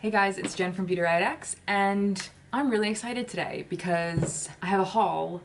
Hey guys, it's Jen from beautyriotx, and I'm really excited today because I have a haul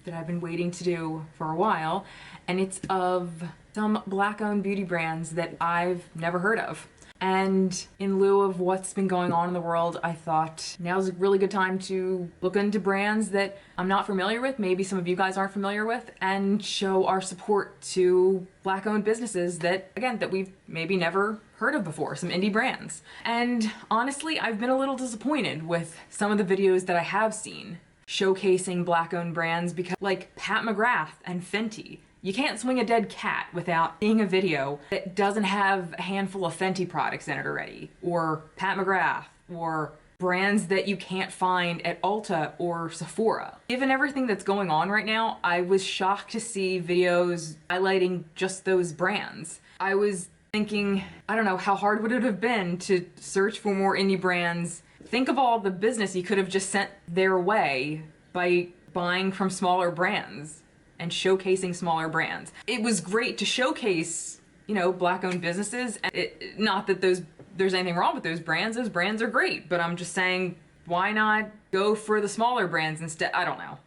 that I've been waiting to do for a while, and it's of some Black-owned beauty brands that I've never heard of. And in lieu of what's been going on in the world, I thought now's a really good time to look into brands that I'm not familiar with, maybe some of you guys aren't familiar with, and show our support to Black-owned businesses that, again, that we've maybe never heard of before, some indie brands. And honestly, I've been a little disappointed with some of the videos that I have seen showcasing Black-owned brands because, like Pat McGrath and Fenty. You can't swing a dead cat without seeing a video that doesn't have a handful of Fenty products in it already, or Pat McGrath, or brands that you can't find at Ulta or Sephora. Given everything that's going on right now, I was shocked to see videos highlighting just those brands. I was thinking, I don't know, how hard would it have been to search for more indie brands? Think of all the business you could have just sent their way by buying from smaller brands and showcasing smaller brands. It was great to showcase, you know, Black-owned businesses. And not that there's anything wrong with those brands are great, but I'm just saying, why not go for the smaller brands instead? I don't know.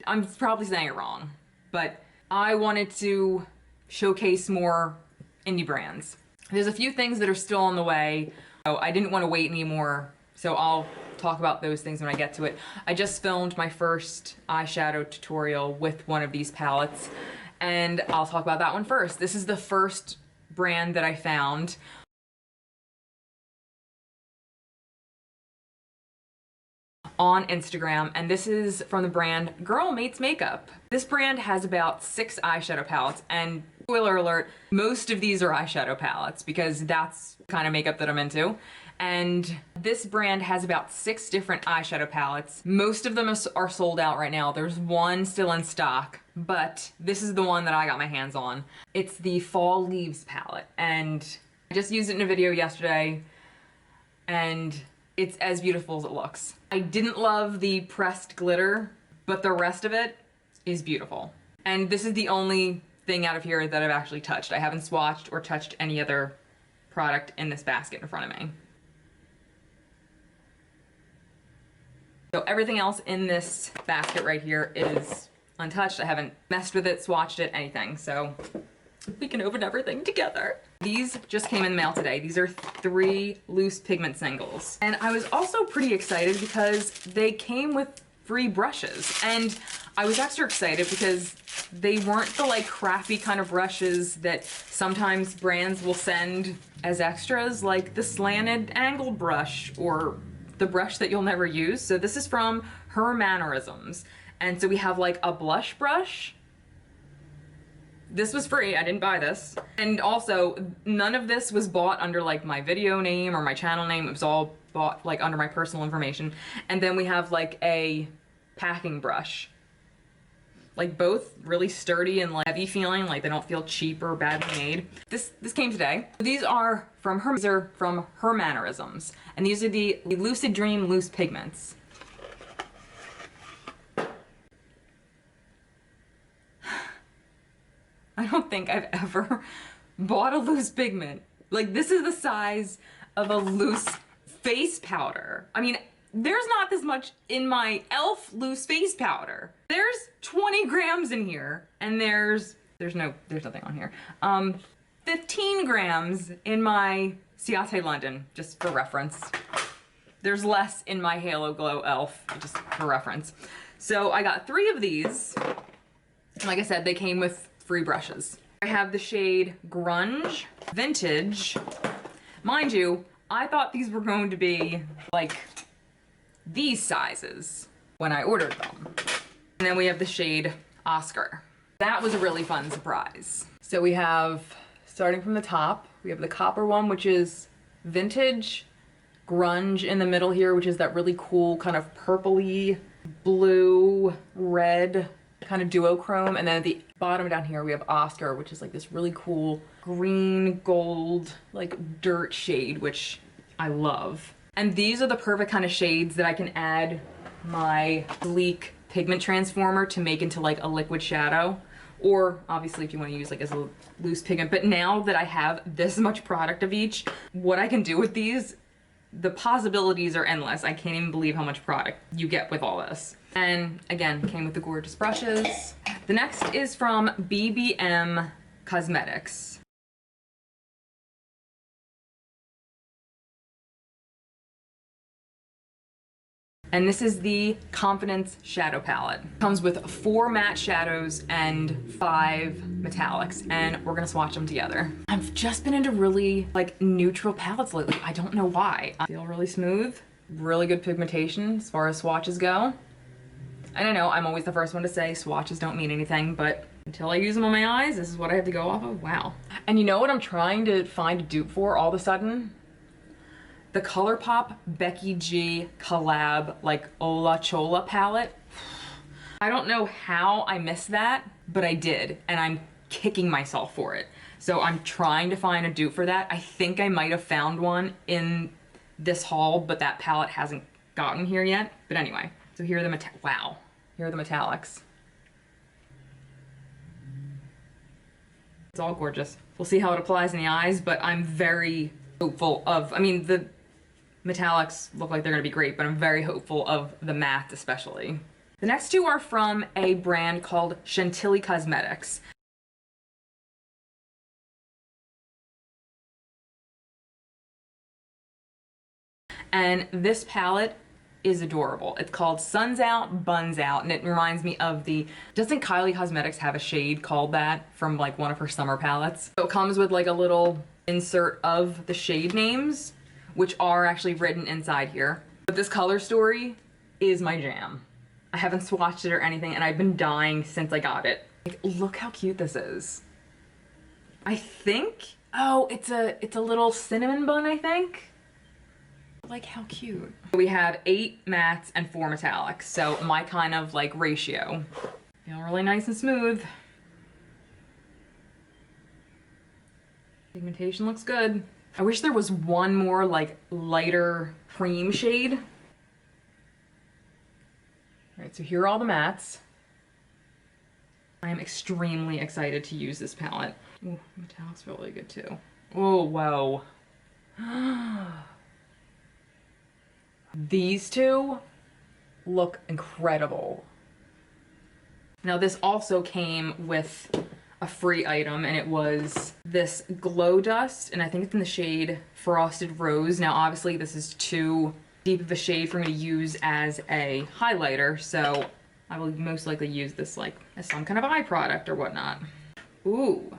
I'm probably saying it wrong, but I wanted to showcase more indie brands. There's a few things that are still on the way. So I didn't want to wait anymore, so I'll talk about those things when I get to it. I just filmed my first eyeshadow tutorial with one of these palettes, and I'll talk about that one first. This is the first brand that I found on Instagram, and this is from the brand Girlmates Makeup. This brand has about 6 eyeshadow palettes, and spoiler alert, most of these are eyeshadow palettes because that's the kind of makeup that I'm into. And this brand has about 6 different eyeshadow palettes. Most of them are sold out right now. There's one still in stock, but this is the one that I got my hands on. It's the Fall Leaves palette, and I just used it in a video yesterday, and it's as beautiful as it looks. I didn't love the pressed glitter, but the rest of it is beautiful. And this is the only thing out of here that I've actually touched. I haven't swatched or touched any other product in this basket in front of me. So everything else in this basket right here is untouched. I haven't messed with it, swatched it, anything. So we can open everything together. These just came in the mail today. These are 3 loose pigment singles. And I was also pretty excited because they came with free brushes. And I was extra excited because they weren't the like crappy kind of brushes that sometimes brands will send as extras, like the slanted angled brush or the brush that you'll never use. So this is from her Manniersms. And so we have like a blush brush. This was free, I didn't buy this. And also, none of this was bought under like my video name or my channel name. It was all bought like under my personal information. And then we have like a packing brush. Like both really sturdy and like heavy feeling, like they don't feel cheap or badly made. This came today. These are from her Manniersms. And these are the Lucid Dream Loose Pigments. I don't think I've ever bought a loose pigment. Like, this is the size of a loose face powder. I mean, there's not this much in my e.l.f. loose face powder. There's 20 grams in here, and there's nothing on here. 15 grams in my Ciate London, just for reference. There's less in my Halo Glow e.l.f., just for reference. So I got 3 of these. And like I said, they came with free brushes. I have the shade Grunge Vintage. Mind you, I thought these were going to be like these sizes when I ordered them. And then we have the shade Oscar. That was a really fun surprise. So we have, starting from the top, we have the copper one, which is vintage, grunge in the middle here, which is that really cool kind of purpley, blue, red kind of duochrome. And then at the bottom down here, we have Oscar, which is like this really cool green, gold, like dirt shade, which I love. And these are the perfect kind of shades that I can add my bleak pigment transformer to make into like a liquid shadow. Or obviously if you want to use like as a loose pigment. But now that I have this much product of each, what I can do with these the possibilities are endless. I can't even believe how much product you get with all this. And again, came with the gorgeous brushes. The next is from BBM Cosmetics. And this is the Confidence Shadow Palette. Comes with 4 matte shadows and 5 metallics, and we're gonna swatch them together. I've just been into really like neutral palettes lately. I don't know why. I feel really smooth, really good pigmentation as far as swatches go. And I know I'm always the first one to say swatches don't mean anything, but until I use them on my eyes, this is what I have to go off of. Wow. And you know what I'm trying to find a dupe for all of a sudden? The ColourPop Becky G collab like Ola Chola palette. I don't know how I missed that, but I did, and I'm kicking myself for it. So I'm trying to find a dupe for that. I think I might have found one in this haul, but that palette hasn't gotten here yet. But anyway, so here are the wow, here are the metallics. It's all gorgeous. We'll see how it applies in the eyes, but I'm very hopeful of, I mean, the metallics look like they're gonna be great, but I'm very hopeful of the matte especially. The next two are from a brand called Chantilly Cosmetics. And this palette is adorable. It's called Suns Out, Buns Out, and it reminds me of doesn't Kylie Cosmetics have a shade called that from like one of her summer palettes? So it comes with like a little insert of the shade names, which are actually written inside here. But this color story is my jam. I haven't swatched it or anything, and I've been dying since I got it. Like, look how cute this is. I think, oh, it's a little cinnamon bun, I think. Like, how cute. We have 8 mattes and 4 metallics, so my kind of like ratio. Feel really nice and smooth. Pigmentation looks good. I wish there was one more like lighter cream shade. All right, so here are all the mattes. I am extremely excited to use this palette. Ooh, metallics feel really good too. Oh, whoa. These two look incredible. Now this also came with a free item, and it was this glow dust, and I think it's in the shade Frosted Rose. Now obviously this is too deep of a shade for me to use as a highlighter, so I will most likely use this like as some kind of eye product or whatnot. Ooh.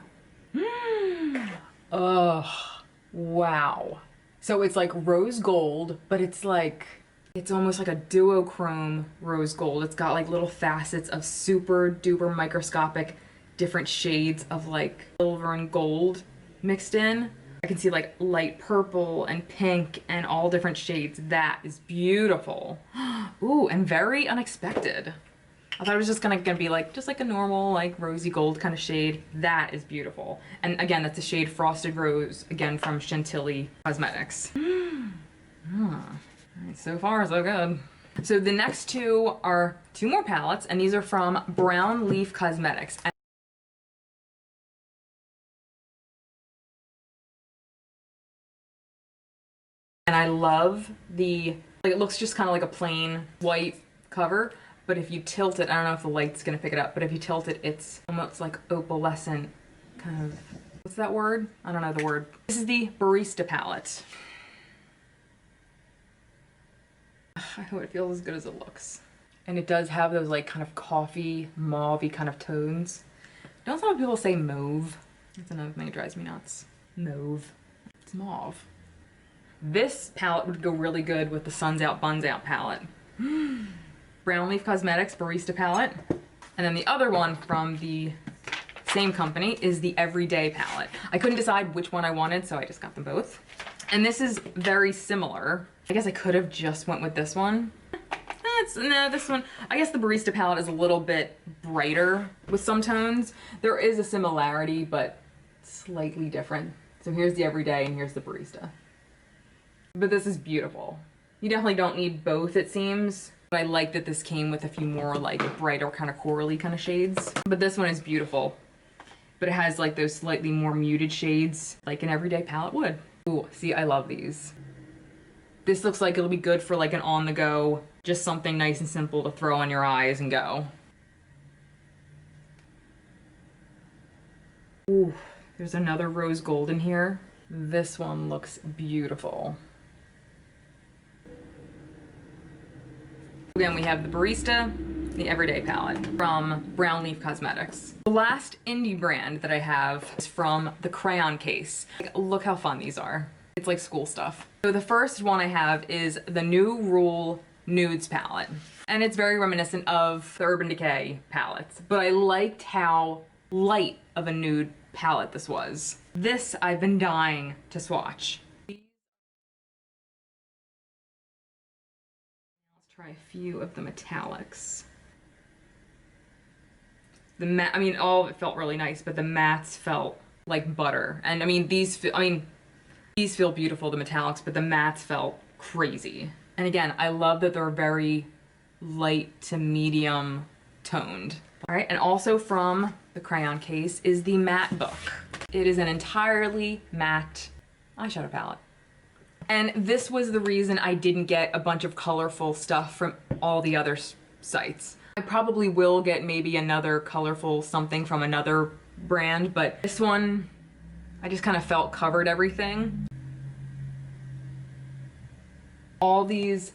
Oh, wow. So it's like rose gold, but it's almost like a duochrome rose gold. It's got like little facets of super duper microscopic different shades of like silver and gold mixed in. I can see like light purple and pink and all different shades. That is beautiful. Ooh, and very unexpected. I thought it was just gonna be like just like a normal like rosy gold kind of shade. That is beautiful. And again, that's a shade Frosted Rose, again from Chantilly Cosmetics. All right, so far so good. So the next two are 2 more palettes, and these are from Brown Leaf Cosmetics. And I love like it looks just kind of like a plain white cover, but if you tilt it, I don't know if the light's gonna pick it up, but if you tilt it, it's almost like opalescent kind of, what's that word? I don't know the word. This is the Barista palette. I hope it feels as good as it looks. And it does have those like kind of coffee, mauve-y kind of tones. Don't some people say mauve? That's another thing that drives me nuts. Mauve. It's mauve. This palette would go really good with the Suns Out, Buns Out palette. Brown Leaf Cosmetics Barista palette. And then the other one from the same company is the Everyday palette. I couldn't decide which one I wanted, so I just got them both. And this is very similar. I guess I could have just went with this one. No, this one, I guess the Barista palette is a little bit brighter with some tones. There is a similarity, but slightly different. So here's the Everyday and here's the Barista. But this is beautiful. You definitely don't need both, it seems. But I like that this came with a few more like brighter kind of corally kind of shades. But this one is beautiful. But it has like those slightly more muted shades like an Everyday palette would. Ooh, see, I love these. This looks like it'll be good for like an on-the-go, just something nice and simple to throw on your eyes and go. Ooh, there's another rose gold in here. This one looks beautiful. Again, we have the Barista, the Everyday palette from Brown Leaf Cosmetics. The last indie brand that I have is from the Crayon case. Look how fun these are. It's like school stuff. So the first one I have is the New Rule Nudes palette. And it's very reminiscent of the Urban Decay palettes, but I liked how light of a nude palette this was. This I've been dying to swatch. Let's try a few of the metallics. The matte, I mean, all of it felt really nice, but the mattes felt like butter. And I mean, these feel beautiful, the metallics, but the mattes felt crazy. And again, I love that they're very light to medium toned. All right, and also from the Crayon case is the matte book. It is an entirely matte eyeshadow palette. And this was the reason I didn't get a bunch of colorful stuff from all the other sites. I probably will get maybe another colorful something from another brand, but this one, I just kind of felt covered everything. All these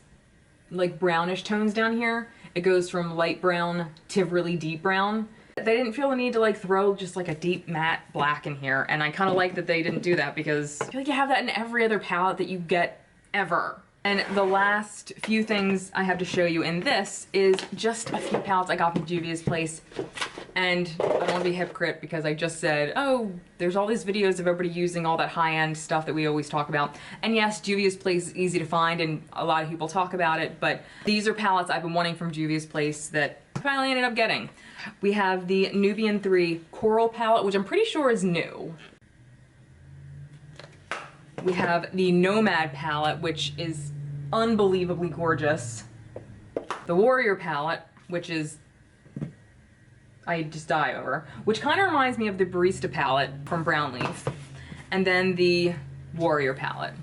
like brownish tones down here, it goes from light brown to really deep brown. They didn't feel the need to like throw just like a deep matte black in here, and I kind of like that they didn't do that because I feel like you have that in every other palette that you get ever. And the last few things I have to show you in this is just a few palettes I got from Juvia's place. And I don't want to be a hypocrite because I just said, oh, there's all these videos of everybody using all that high-end stuff that we always talk about. And yes, Juvia's place is easy to find and a lot of people talk about it, but these are palettes I've been wanting from Juvia's place that I finally ended up getting. We have the Nubian 3 Coral palette, which I'm pretty sure is new. We have the Nomad palette, which is unbelievably gorgeous. The Warrior palette, which is, I just die over, which kind of reminds me of the Barista palette from Brown Leaf. And then the Warrior palette.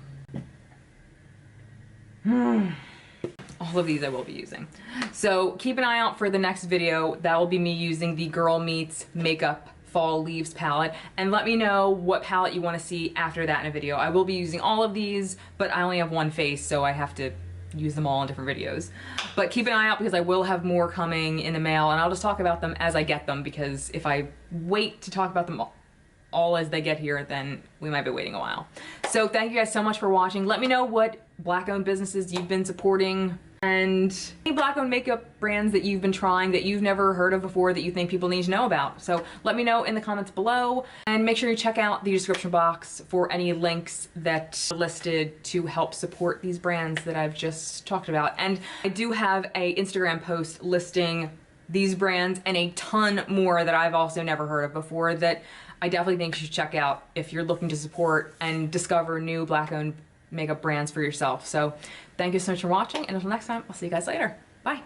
All of these I will be using. So keep an eye out for the next video. That will be me using the Girlmates Makeup Fall Leaves palette, and let me know what palette you want to see after that in a video. I will be using all of these, but I only have one face, so I have to use them all in different videos. But keep an eye out because I will have more coming in the mail, and I'll just talk about them as I get them, because if I wait to talk about them all as they get here, then we might be waiting a while. So thank you guys so much for watching. Let me know what Black-owned businesses you've been supporting, and any Black-owned makeup brands that you've been trying that you've never heard of before that you think people need to know about. So let me know in the comments below, and make sure you check out the description box for any links that are listed to help support these brands that I've just talked about. And I do have an Instagram post listing these brands and a ton more that I've also never heard of before that I definitely think you should check out if you're looking to support and discover new Black-owned makeup brands for yourself. So thank you so much for watching, and until next time, I'll see you guys later. Bye.